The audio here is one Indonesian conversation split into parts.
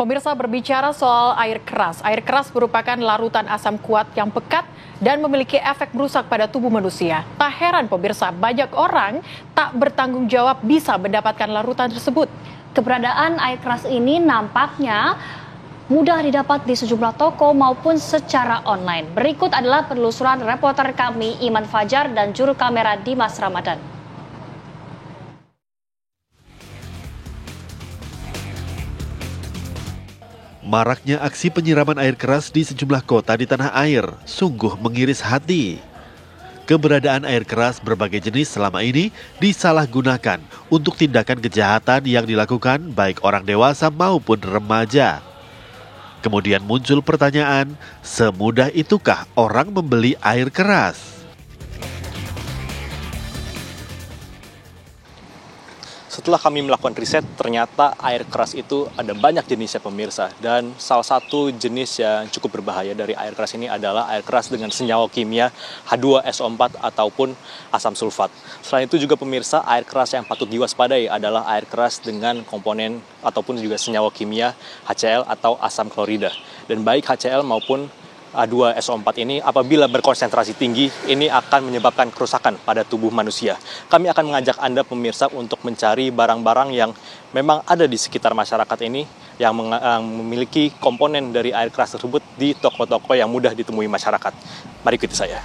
Pemirsa, berbicara soal air keras. Air keras merupakan larutan asam kuat yang pekat dan memiliki efek merusak pada tubuh manusia. Tak heran pemirsa, banyak orang tak bertanggung jawab bisa mendapatkan larutan tersebut. Keberadaan air keras ini nampaknya mudah didapat di sejumlah toko maupun secara online. Berikut adalah penelusuran reporter kami Iman Fajar dan juru kamera Dimas Ramadan. Maraknya aksi penyiraman air keras di sejumlah kota di tanah air sungguh mengiris hati. Keberadaan air keras berbagai jenis selama ini disalahgunakan untuk tindakan kejahatan yang dilakukan baik orang dewasa maupun remaja. Kemudian muncul pertanyaan, semudah itukah orang membeli air keras? Setelah kami melakukan riset, ternyata air keras itu ada banyak jenisnya pemirsa. Dan salah satu jenis yang cukup berbahaya dari air keras ini adalah air keras dengan senyawa kimia H2SO4 ataupun asam sulfat. Selain itu juga pemirsa, air keras yang patut diwaspadai adalah air keras dengan komponen ataupun juga senyawa kimia HCl atau asam klorida. Dan baik HCl maupun H2SO4 ini apabila berkonsentrasi tinggi, ini akan menyebabkan kerusakan pada tubuh manusia. Kami akan mengajak Anda pemirsa untuk mencari barang-barang yang memang ada di sekitar masyarakat ini yang memiliki komponen dari air keras tersebut di toko-toko yang mudah ditemui masyarakat. Mari ikuti saya.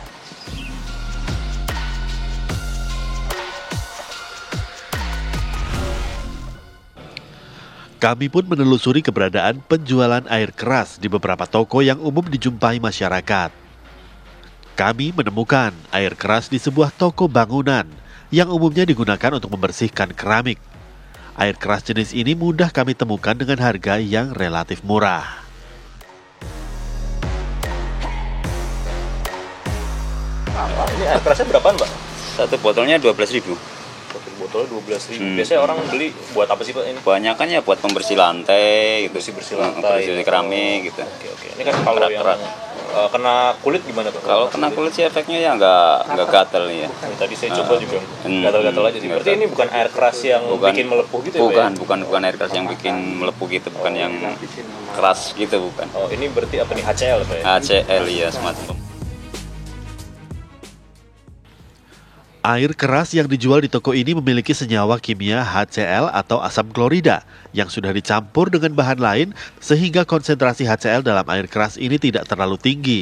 Kami pun menelusuri keberadaan penjualan air keras di beberapa toko yang umum dijumpai masyarakat. Kami menemukan air keras di sebuah toko bangunan yang umumnya digunakan untuk membersihkan keramik. Air keras jenis ini mudah kami temukan dengan harga yang relatif murah. Ini air kerasnya berapaan, Mbak? Satu botolnya 12.000. Botolnya 12.000. Biasanya orang beli buat apa sih, Pak, ini? Kebanyakan ya buat pembersih lantai gitu. Bersih lantai. Bersih keramik gitu. Oke. Ini kan kalau yang kena kulit gimana, Pak? Kalau kena kulit sih efeknya ya nggak gatel ya. Tadi saya coba juga gatal-gatal aja sih. Berarti ini bukan air keras yang bikin melepuh gitu ya, Pak? Bukan air keras yang bikin melepuh gitu, bukan yang keras gitu, bukan. Oh, ini berarti apa nih, HCl, Pak, ya? HCl ya, semacam. Air keras yang dijual di toko ini memiliki senyawa kimia HCl atau asam klorida yang sudah dicampur dengan bahan lain sehingga konsentrasi HCl dalam air keras ini tidak terlalu tinggi.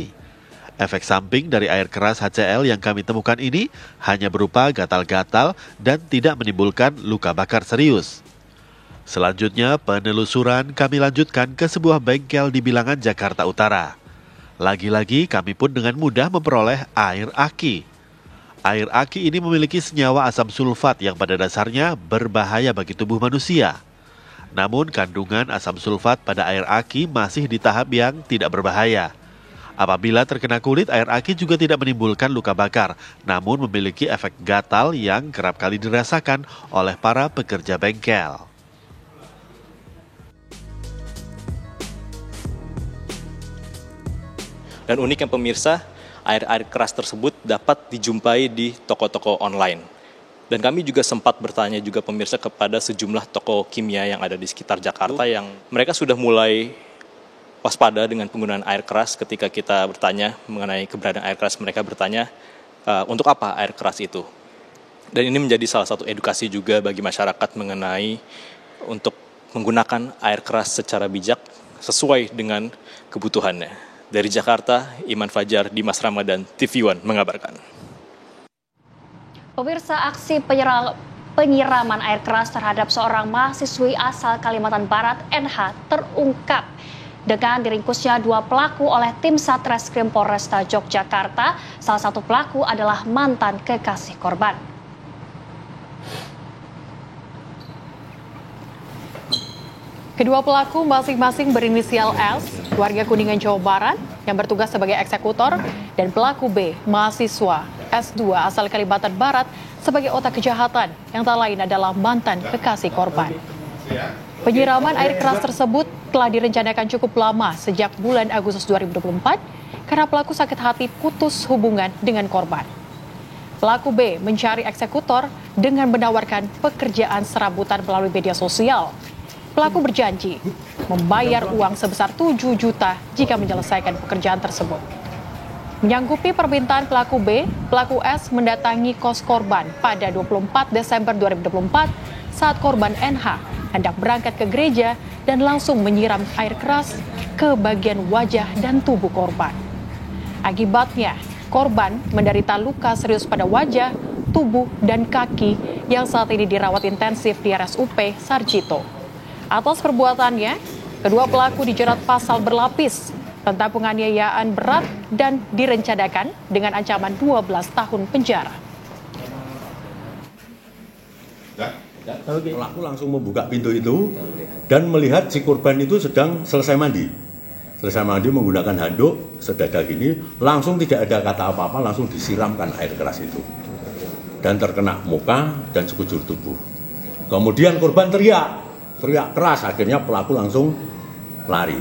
Efek samping dari air keras HCl yang kami temukan ini hanya berupa gatal-gatal dan tidak menimbulkan luka bakar serius. Selanjutnya penelusuran kami lanjutkan ke sebuah bengkel di Bilangan, Jakarta Utara. Lagi-lagi kami pun dengan mudah memperoleh air aki. Air aki ini memiliki senyawa asam sulfat yang pada dasarnya berbahaya bagi tubuh manusia. Namun kandungan asam sulfat pada air aki masih di tahap yang tidak berbahaya. Apabila terkena kulit, air aki juga tidak menimbulkan luka bakar, namun memiliki efek gatal yang kerap kali dirasakan oleh para pekerja bengkel. Dan uniknya pemirsa, air keras tersebut dapat dijumpai di toko-toko online. Dan kami juga sempat bertanya juga pemirsa kepada sejumlah toko kimia yang ada di sekitar Jakarta yang mereka sudah mulai waspada dengan penggunaan air keras. Ketika kita bertanya mengenai keberadaan air keras, mereka bertanya untuk apa air keras itu. Dan ini menjadi salah satu edukasi juga bagi masyarakat mengenai untuk menggunakan air keras secara bijak sesuai dengan kebutuhannya. Dari Jakarta, Iman Fajar, Dimas Ramadan, TV One mengabarkan. Pemirsa, aksi penyiraman air keras terhadap seorang mahasiswi asal Kalimantan Barat, NH, terungkap dengan diringkusnya dua pelaku oleh tim Satreskrim Polresta Yogyakarta. Salah satu pelaku adalah mantan kekasih korban. Kedua pelaku masing-masing berinisial S, warga Kuningan, Jawa Barat, yang bertugas sebagai eksekutor, dan pelaku B, mahasiswa S2 asal Kalimantan Barat, sebagai otak kejahatan, yang tak lain adalah mantan kekasih korban. Penyiraman air keras tersebut telah direncanakan cukup lama sejak bulan Agustus 2024, karena pelaku sakit hati putus hubungan dengan korban. Pelaku B mencari eksekutor dengan menawarkan pekerjaan serabutan melalui media sosial. Pelaku berjanji membayar uang sebesar 7 juta jika menyelesaikan pekerjaan tersebut. Menyanggupi permintaan pelaku B, pelaku S mendatangi kos korban pada 24 Desember 2024 saat korban NH hendak berangkat ke gereja dan langsung menyiram air keras ke bagian wajah dan tubuh korban. Akibatnya, korban menderita luka serius pada wajah, tubuh, dan kaki yang saat ini dirawat intensif di RSUP Sarjito. Atas perbuatannya, kedua pelaku dijerat pasal berlapis tentang penganiayaan berat dan direncanakan dengan ancaman 12 tahun penjara. Pelaku langsung membuka pintu itu dan melihat si korban itu sedang selesai mandi. Selesai mandi menggunakan handuk sedada gini, langsung tidak ada kata apa-apa, langsung disiramkan air keras itu. Dan terkena muka dan sekujur tubuh. Kemudian korban teriak keras, akhirnya pelaku langsung lari.